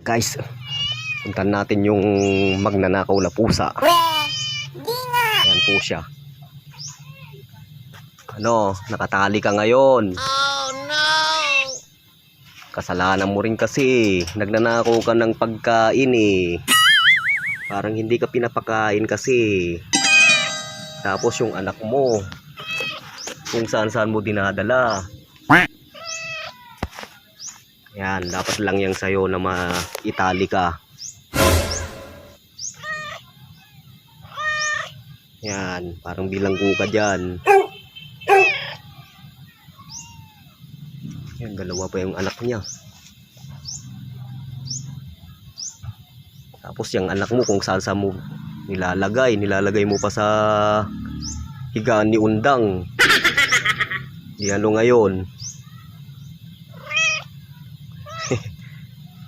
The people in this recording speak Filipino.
Guys, puntan natin yung magnanakaw na pusa. Ayan po siya. Ano, nakatali ka ngayon. Oh no! Kasalanan mo rin kasi. Nagnanakaw ka ng pagkain eh. Parang hindi ka pinapakain kasi. Tapos yung anak mo, kung saan-saan mo dinadala. Yan, dapat lang yan sa'yo na maitali ka. Yan, parang bilanggo ka dyan. Yan, dalawa pa yung anak niya. Tapos yung anak mo kung saan-saan mo nilalagay mo pa sa higaan ni Undang. Di ano ngayon.